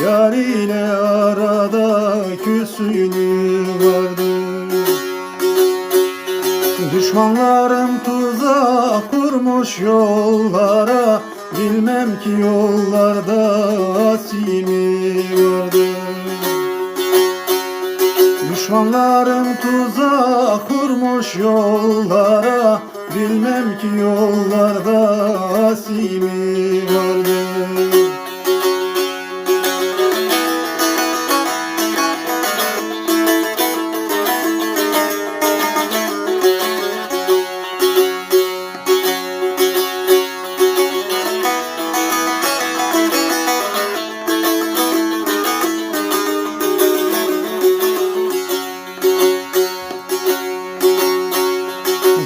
Yar ile arada küsülü vardı. Düşmanlarım tuzak kurmuş yollara, bilmem ki yollarda asimi vardı. Düşmanlarım tuzak kurmuş yollara, bilmem ki yollarda asimi vardı.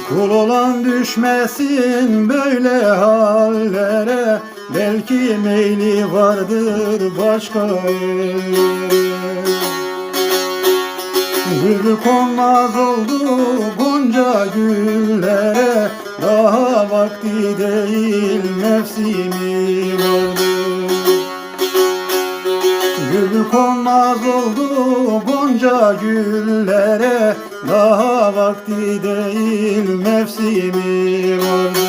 Kul olan düşmesin böyle hallere, belki meyli vardır başka ellere. Gül konmaz oldu gonca güllere, daha vakti değil mevsimi vardı. Gül konmaz oldu gonca güllere, daha vakti değil mevsimi vardı.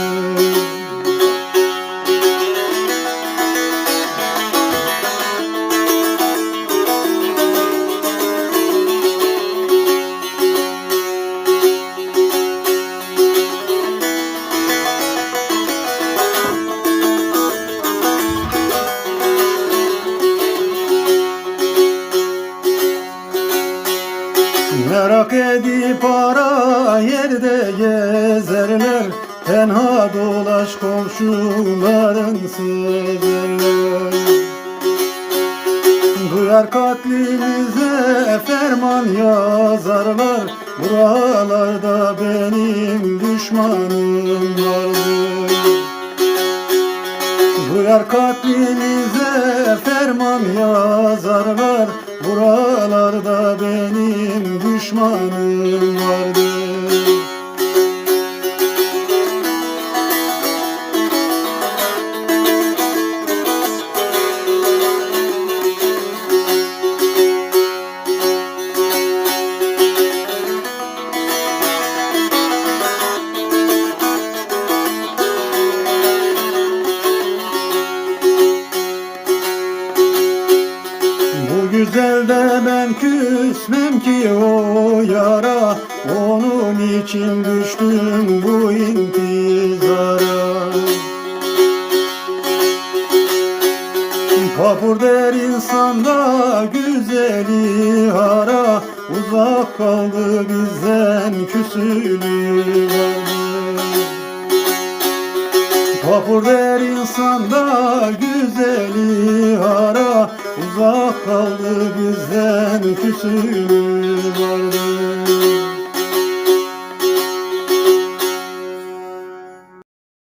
Merak edip ara yerde gezerler, tenha dolaş komşuların sözlerler. Duyar katlimize ferman yazarlar, buralarda benim düşmanım vardı. Duyar katlimize ferman yazarlar, buralarda benim düşmanım vardı. Güzel de ben küsmem ki o yara, onun için düştüm bu intizara. Kapur der insanda güzeli hara, uzak kaldı bizden küsülü vardı. Kapur der insanda güzeli hara, uzak kaldı bizden küsülü vardı.